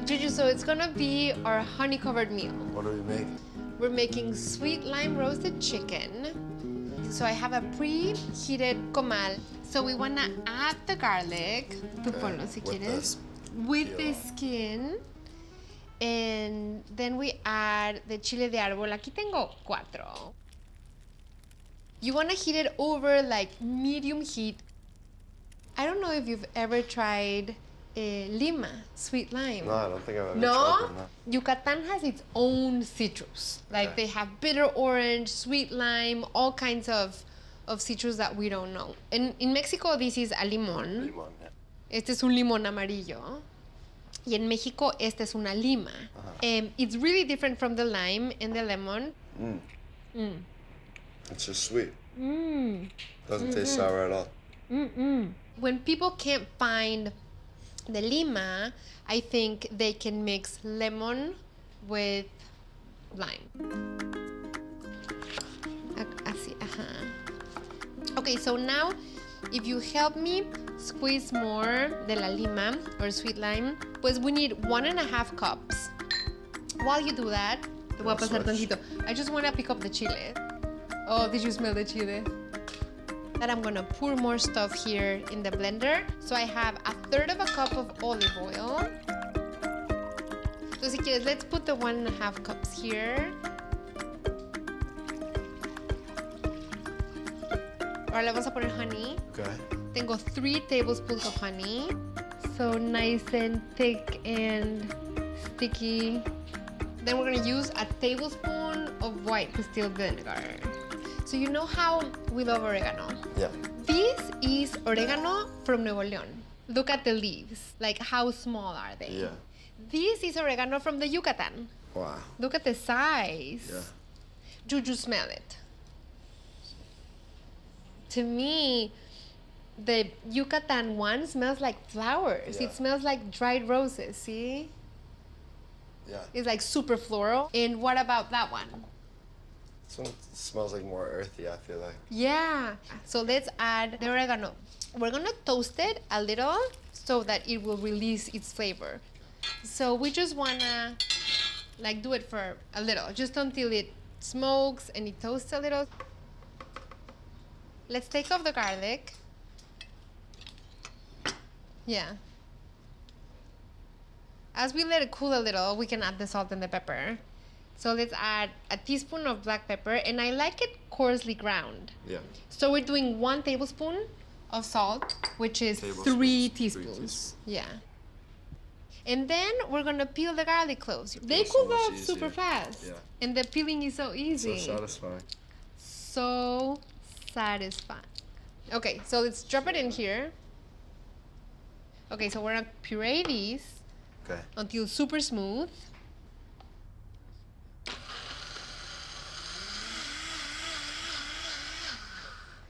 Juju, so it's gonna be our honey-covered meal. What do we make? We're making sweet lime roasted chicken. So I have a preheated comal. So we wanna add the garlic. Tú ponlo si quieres. With the skin. And then we add the chile de árbol. Aquí tengo 4. You wanna heat it over like medium heat. I don't know if you've ever tried Lima, sweet lime. No, I don't think I've ever No? tried them, no. Yucatan has its own citrus. Like they have bitter orange, sweet lime, all kinds of citrus that we don't know. In Mexico, this is a limón. Limón, yeah. Este es un limón amarillo. Y en México, esta es una lima. It's really different from the lime and the lemon. It's just sweet. Doesn't taste sour at all. When people can't find the lima, I think they can mix lemon with lime. Así, Okay, so now, if you help me squeeze more de la lima or sweet lime, pues we need 1.5 cups. While you do that, te voy a pasar tantito. I just want to pick up the chile. Oh, did you smell the chile? That I'm gonna pour more stuff here in the blender. So I have 1/3 cup of olive oil. So si quieres, let's put the 1.5 cups here. Ahora le vamos a poner honey. Okay. Tengo 3 tablespoons of honey. So nice and thick and sticky. Then we're gonna use a tablespoon of white distilled vinegar. So you know how we love oregano? Yeah. This is oregano from Nuevo León. Look at the leaves. Like, how small are they? Yeah. This is oregano from the Yucatan. Wow. Look at the size. Yeah. Juju, smell it. To me, the Yucatan one smells like flowers. Yeah. It smells like dried roses, see? Yeah. It's like super floral. And what about that one? This one smells like more earthy, I feel like. Yeah. So let's add the oregano. We're gonna toast it a little so that it will release its flavor. So we just wanna like do it for a little, just until it smokes and it toasts a little. Let's take off the garlic. Yeah. As we let it cool a little, we can add the salt and the pepper. So let's add a teaspoon of black pepper, and I like it coarsely ground. Yeah. So we're doing 1 tablespoon of salt, which is 3 3 teaspoons. Yeah. And then we're gonna peel the garlic cloves. They so cool much off super easier. fast. Yeah. And the peeling is so easy. So satisfying. So satisfying. Okay, so let's drop it in here. Okay, so we're gonna puree these until super smooth.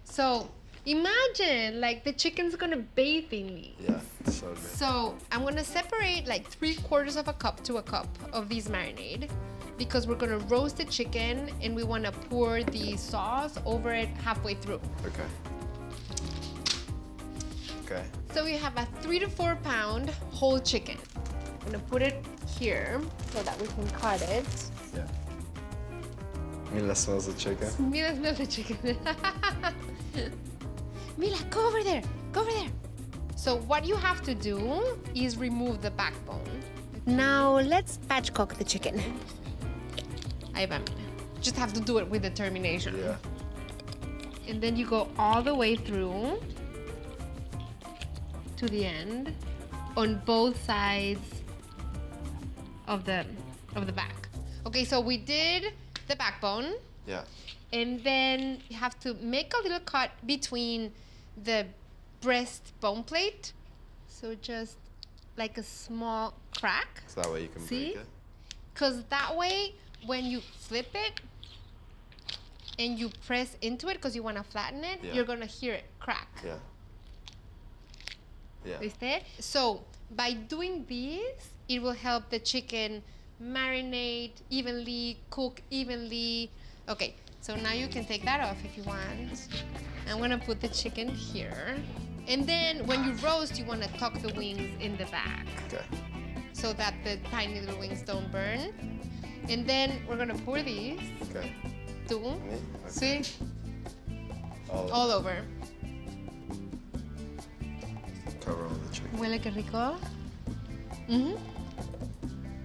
So imagine, like, the chicken's gonna bathe in these. Yeah, so good. So I'm gonna separate like 3/4 cup to a cup of these marinade, because we're gonna roast the chicken and we wanna pour the sauce over it halfway through. Okay. Okay. So we have a 3 to 4 pound whole chicken. I'm gonna put it here so that we can cut it. Yeah. Mila smells the chicken. Mila smells the chicken. Mila, go over there. Go over there. So what you have to do is remove the backbone. Now let's batch cook the chicken. Ahí va, Mila. Just have to do it with determination. Yeah. And then you go all the way through to the end on both sides of the back. Okay, so we did the backbone. Yeah. And then you have to make a little cut between the breast bone plate. So just like a small crack. So that way you can See? break it. Because that way, when you flip it and you press into it because you want to flatten it, Yeah. you're going to hear it crack. Yeah. Yeah. ¿Viste? So by doing this, it will help the chicken marinate evenly, cook evenly. Okay, so now you can take that off if you want. I'm gonna put the chicken here. And then when you roast, you wanna tuck the wings in the back. Okay. so that the tiny little wings don't burn. And then we're gonna pour these. Okay. Two. Me? Sí. All All over. cover all the chicken. Huele que rico. Mhm.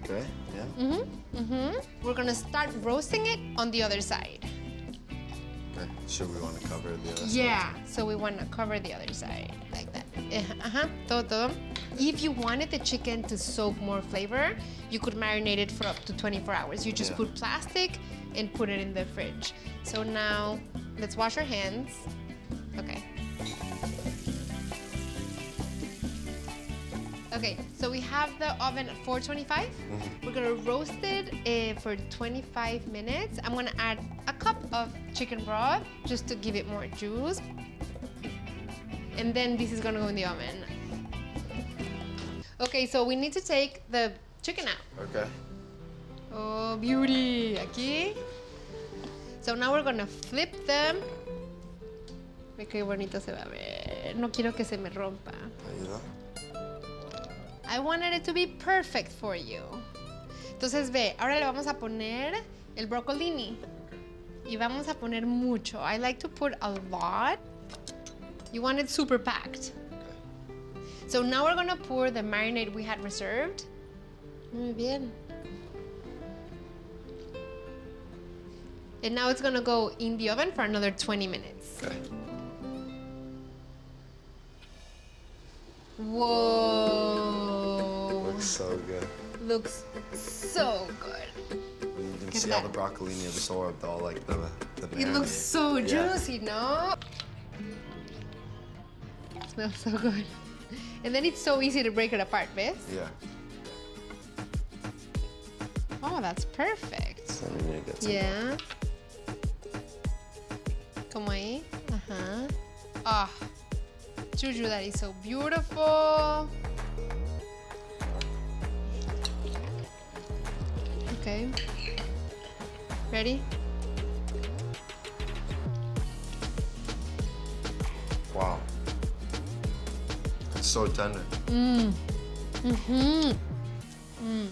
Okay, yeah. Mhm. Mhm. We're gonna start roasting it on the other side. Okay. Should we want to cover the other side? Yeah. So we wanna cover the other side like that. Todo. If you wanted the chicken to soak more flavor, you could marinate it for up to 24 hours. You just Yeah. put plastic and put it in the fridge. So now, let's wash our hands. Okay. Okay, so we have the oven at 425. We're gonna roast it for 25 minutes. I'm gonna add a cup of chicken broth just to give it more juice. And then this is gonna go in the oven. Okay, so we need to take the chicken out. Okay. Oh, beauty. Aquí. So now we're gonna flip them. Ve qué bonito se va a ver. No quiero que se me rompa. Ayuda. I wanted it to be perfect for you. Entonces ve, ahora le vamos a poner el broccolini. Y vamos a poner mucho. I like to put a lot. You want it super packed. So now we're gonna pour the marinade we had reserved. Muy bien. And now it's gonna go in the oven for another 20 minutes. Okay. Whoa. Looks so good. Looks so good. You can at see all that. the broccolini absorbed all like the It marinade. looks so Yeah. juicy, no? It smells so good. And then it's so easy to break it apart, ¿ves? Yeah. Oh, that's perfect. So we need to get some. Yeah. Como ahí. Ajá. Ah. Juju, that is so beautiful. Okay. Ready? Wow. It's so tender. Mm. Mm-hmm. Mm.